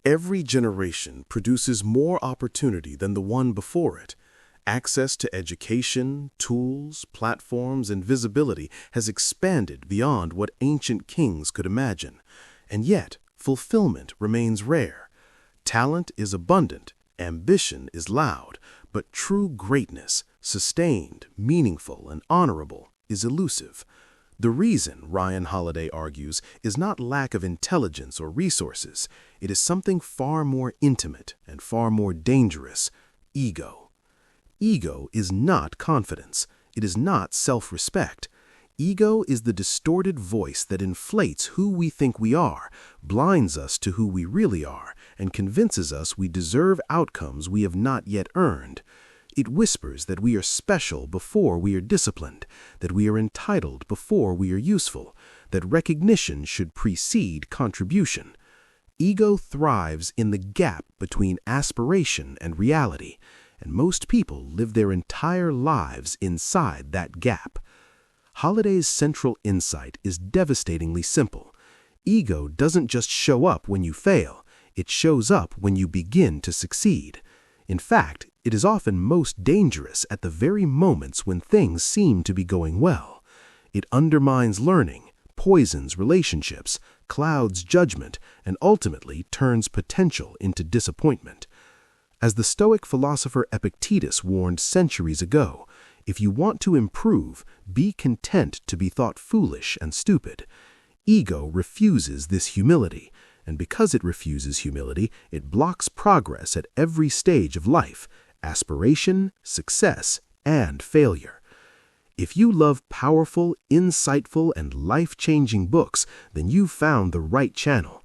Every generation produces more opportunity than the one before it. Access to education, tools, platforms, and visibility has expanded beyond what ancient kings could imagine. And yet, fulfillment remains rare. Talent is abundant, ambition is loud, but true greatness, sustained, meaningful, and honorable, is elusive. The reason, Ryan Holiday argues, is not lack of intelligence or resources. It is something far more intimate and far more dangerous: ego. Ego is not confidence. It is not self-respect. Ego is the distorted voice that inflates who we think we are, blinds us to who we really are, and convinces us we deserve outcomes we have not yet earned. It whispers that we are special before we are disciplined, that we are entitled before we are useful, that recognition should precede contribution. Ego thrives in the gap between aspiration and reality, and most people live their entire lives inside that gap. Holiday's central insight is devastatingly simple. Ego doesn't just show up when you fail, it shows up when you begin to succeed. In fact, it is often most dangerous at the very moments when things seem to be going well. It undermines learning, poisons relationships, clouds judgment, and ultimately turns potential into disappointment. As the Stoic philosopher Epictetus warned centuries ago, if you want to improve, be content to be thought foolish and stupid. Ego refuses this humility, and because it refuses humility, it blocks progress at every stage of life: aspiration, success, and failure. If you love powerful, insightful, and life-changing books, then you've found the right channel.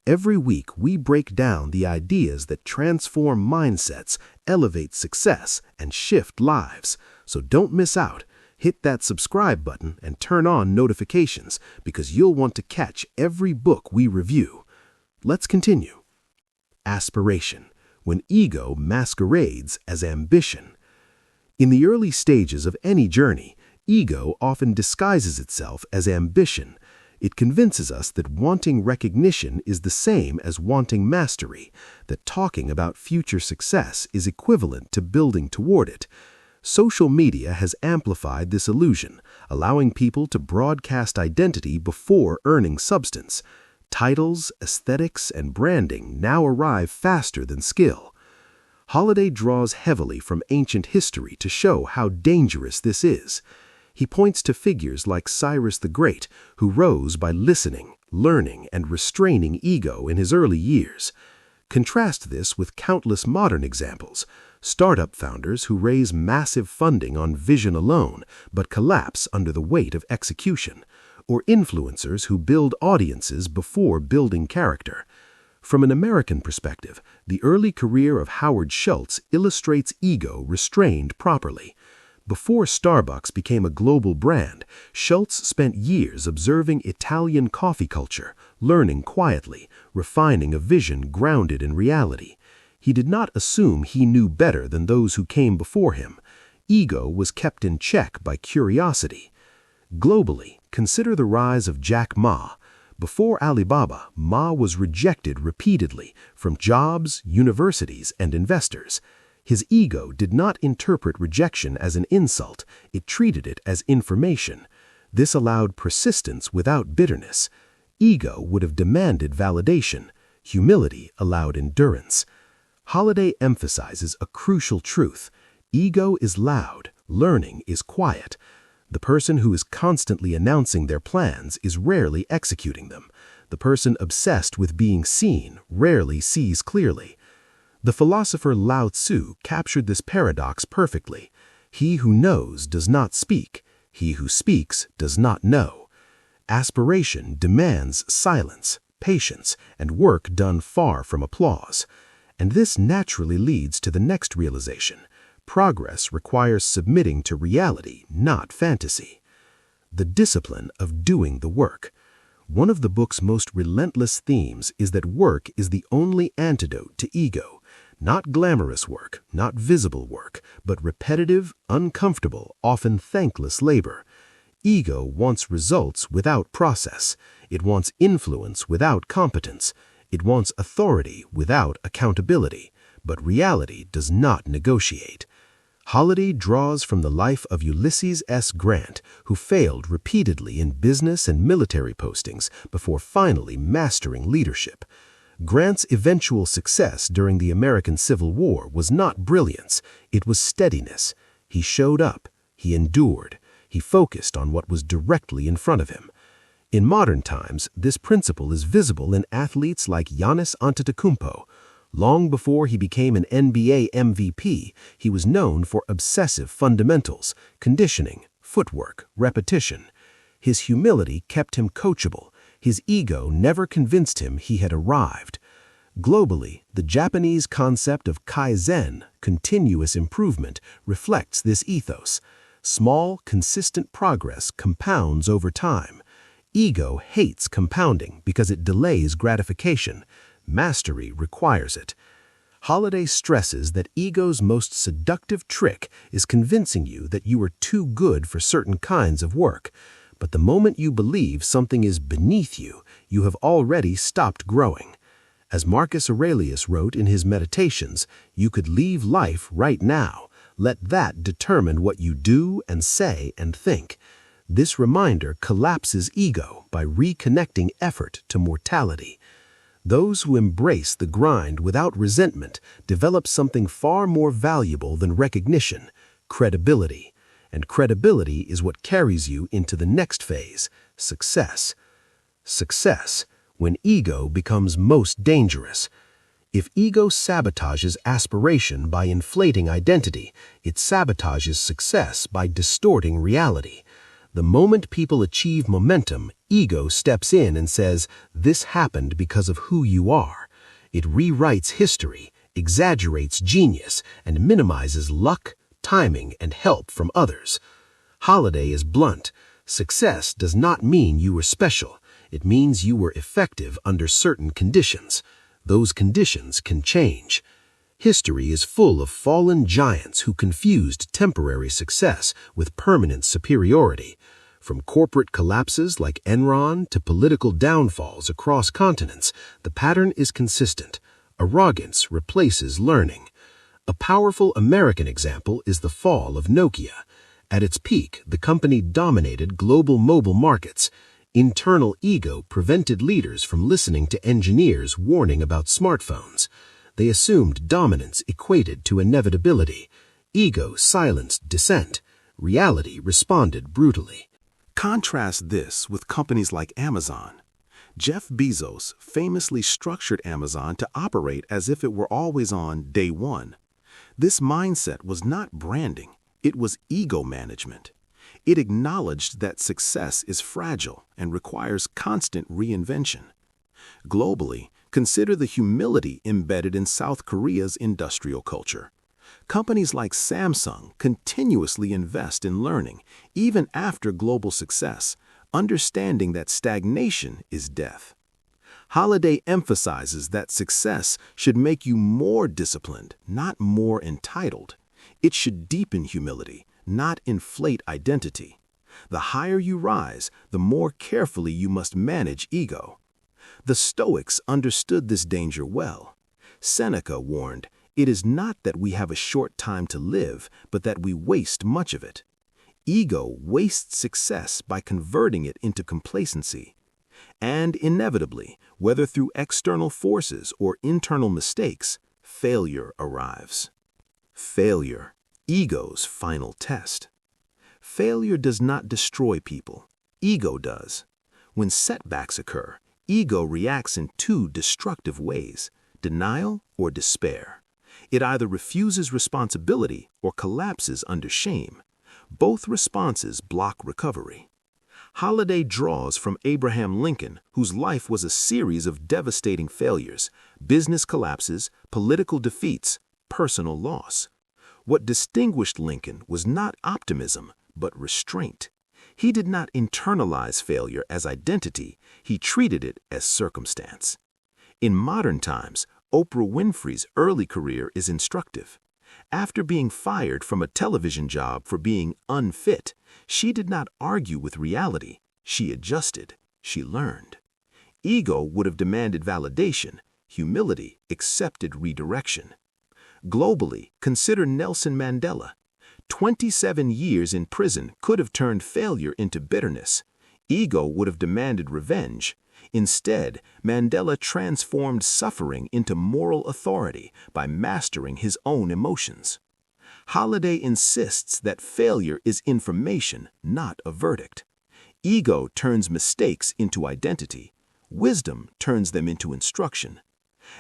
Every week, we break down the ideas that transform mindsets, elevate success, and shift lives. So don't miss out. Hit that subscribe button and turn on notifications, because you'll want to catch every book we review. Let's continue. Aspiration, when ego masquerades as ambition. In the early stages of any journey, ego often disguises itself as ambition. It convinces us that wanting recognition is the same as wanting mastery, that talking about future success is equivalent to building toward it. Social media has amplified this illusion, allowing people to broadcast identity before earning substance. Titles, aesthetics, and branding now arrive faster than skill. Holiday draws heavily from ancient history to show how dangerous this is. He points to figures like Cyrus the Great, who rose by listening, learning, and restraining ego in his early years. Contrast this with countless modern examples: startup founders who raise massive funding on vision alone, but collapse under the weight of execution, or influencers who build audiences before building character. From an American perspective, the early career of Howard Schultz illustrates ego restrained properly. Before Starbucks became a global brand, Schultz spent years observing Italian coffee culture, learning quietly, refining a vision grounded in reality. He did not assume he knew better than those who came before him. Ego was kept in check by curiosity. Globally, consider the rise of Jack Ma. Before Alibaba, Ma was rejected repeatedly from jobs, universities, and investors. His ego did not interpret rejection as an insult, it treated it as information. This allowed persistence without bitterness. Ego would have demanded validation. Humility allowed endurance. Holiday emphasizes a crucial truth: ego is loud, learning is quiet. The person who is constantly announcing their plans is rarely executing them. The person obsessed with being seen rarely sees clearly. The philosopher Lao Tzu captured this paradox perfectly. He who knows does not speak. He who speaks does not know. Aspiration demands silence, patience, and work done far from applause. And this naturally leads to the next realization: progress requires submitting to reality, not fantasy. The discipline of doing the work. One of the book's most relentless themes is that work is the only antidote to ego. Not glamorous work, not visible work, but repetitive, uncomfortable, often thankless labor. Ego wants results without process. It wants influence without competence. It wants authority without accountability, but reality does not negotiate. Holiday draws from the life of Ulysses S. Grant, who failed repeatedly in business and military postings before finally mastering leadership. Grant's eventual success during the American Civil War was not brilliance, it was steadiness. He showed up, he endured, he focused on what was directly in front of him. In modern times, this principle is visible in athletes like Giannis Antetokounmpo. Long before he became an NBA MVP, he was known for obsessive fundamentals, conditioning, footwork, repetition. His humility kept him coachable. His ego never convinced him he had arrived. Globally, the Japanese concept of kaizen, continuous improvement, reflects this ethos. Small, consistent progress compounds over time. Ego hates compounding because it delays gratification. Mastery requires it. Holiday stresses that ego's most seductive trick is convincing you that you are too good for certain kinds of work. But the moment you believe something is beneath you, you have already stopped growing. As Marcus Aurelius wrote in his Meditations, you could leave life right now. Let that determine what you do and say and think. This reminder collapses ego by reconnecting effort to mortality. Those who embrace the grind without resentment develop something far more valuable than recognition, credibility. And credibility is what carries you into the next phase, success. Success, when ego becomes most dangerous. If ego sabotages aspiration by inflating identity, it sabotages success by distorting reality. The moment people achieve momentum, ego steps in and says, "This happened because of who you are." It rewrites history, exaggerates genius, and minimizes luck, timing, and help from others. Holiday is blunt. Success does not mean you were special. It means you were effective under certain conditions. Those conditions can change. History is full of fallen giants who confused temporary success with permanent superiority. From corporate collapses like Enron to political downfalls across continents, the pattern is consistent. Arrogance replaces learning. A powerful American example is the fall of Nokia. At its peak, the company dominated global mobile markets. Internal ego prevented leaders from listening to engineers warning about smartphones. They assumed dominance equated to inevitability. Ego silenced dissent. Reality responded brutally. Contrast this with companies like Amazon. Jeff Bezos famously structured Amazon to operate as if it were always on day one. This mindset was not branding, it was ego management. It acknowledged that success is fragile and requires constant reinvention. Globally, consider the humility embedded in South Korea's industrial culture. Companies like Samsung continuously invest in learning, even after global success, understanding that stagnation is death. Holiday emphasizes that success should make you more disciplined, not more entitled. It should deepen humility, not inflate identity. The higher you rise, the more carefully you must manage ego. The Stoics understood this danger well. Seneca warned, "It is not that we have a short time to live, but that we waste much of it." Ego wastes success by converting it into complacency. And inevitably, whether through external forces or internal mistakes, failure arrives. Failure, ego's final test. Failure does not destroy people. Ego does. When setbacks occur, ego reacts in two destructive ways: denial or despair. It either refuses responsibility or collapses under shame. Both responses block recovery. Holiday draws from Abraham Lincoln, whose life was a series of devastating failures, business collapses, political defeats, personal loss. What distinguished Lincoln was not optimism, but restraint. He did not internalize failure as identity, he treated it as circumstance. In modern times, Oprah Winfrey's early career is instructive. After being fired from a television job for being unfit, she did not argue with reality. She adjusted. She learned. Ego would have demanded validation. Humility accepted redirection. Globally, consider Nelson Mandela. 27 years in prison could have turned failure into bitterness. Ego would have demanded revenge. Instead, Mandela transformed suffering into moral authority by mastering his own emotions. Holiday insists that failure is information, not a verdict. Ego turns mistakes into identity. Wisdom turns them into instruction.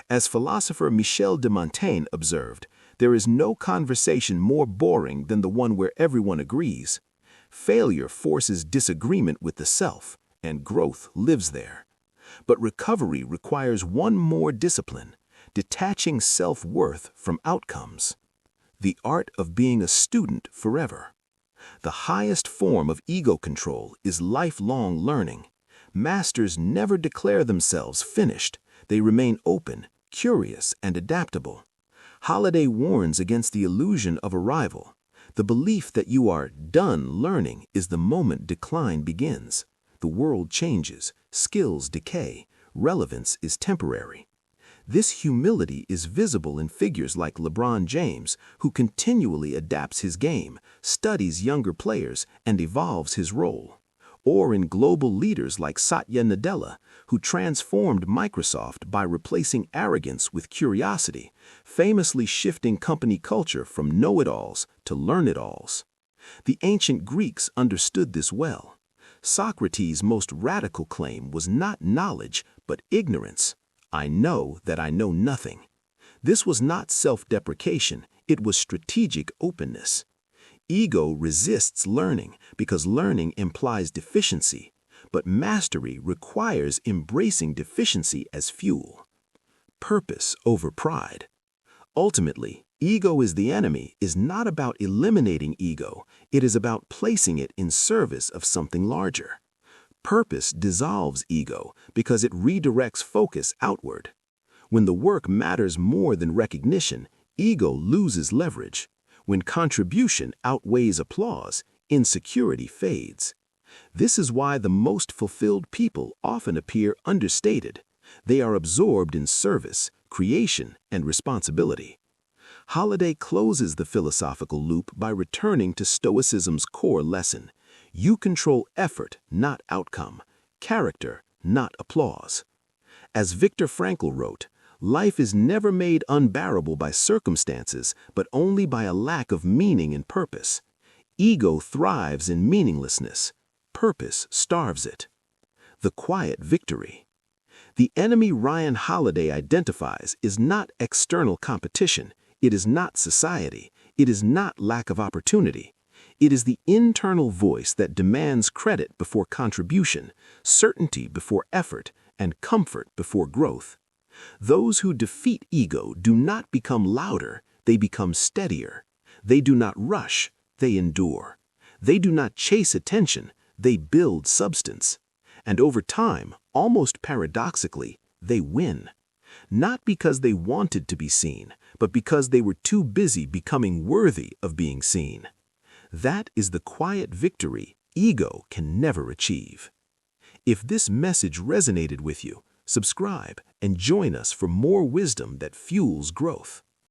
As philosopher Michel de Montaigne observed, there is no conversation more boring than the one where everyone agrees. Failure forces disagreement with the self, and growth lives there. But recovery requires one more discipline: detaching self-worth from outcomes. The art of being a student forever. The highest form of ego control is lifelong learning. Masters never declare themselves finished. They remain open, curious, and adaptable. Holiday warns against the illusion of arrival. The belief that you are done learning is the moment decline begins. The world changes, skills decay, relevance is temporary. This humility is visible in figures like LeBron James, who continually adapts his game, studies younger players, and evolves his role. Or in global leaders like Satya Nadella, who transformed Microsoft by replacing arrogance with curiosity, famously shifting company culture from know-it-alls to learn-it-alls. The ancient Greeks understood this well. Socrates' most radical claim was not knowledge, but ignorance. I know that I know nothing. This was not self-deprecation, it was strategic openness. Ego resists learning because learning implies deficiency, but mastery requires embracing deficiency as fuel. Purpose over pride. Ultimately, ego is the enemy is not about eliminating ego, it is about placing it in service of something larger. Purpose dissolves ego because it redirects focus outward. When the work matters more than recognition, ego loses leverage. When contribution outweighs applause, insecurity fades. This is why the most fulfilled people often appear understated. They are absorbed in service, creation, and responsibility. Holiday closes the philosophical loop by returning to Stoicism's core lesson. You control effort, not outcome, character, not applause. As Viktor Frankl wrote, life is never made unbearable by circumstances, but only by a lack of meaning and purpose. Ego thrives in meaninglessness. Purpose starves it. The quiet victory. The enemy Ryan Holiday identifies is not external competition. It is not society. It is not lack of opportunity. It is the internal voice that demands credit before contribution, certainty before effort, and comfort before growth. Those who defeat ego do not become louder, they become steadier. They do not rush, they endure. They do not chase attention, they build substance. And over time, almost paradoxically, they win. Not because they wanted to be seen, but because they were too busy becoming worthy of being seen. That is the quiet victory ego can never achieve. If this message resonated with you, subscribe and join us for more wisdom that fuels growth.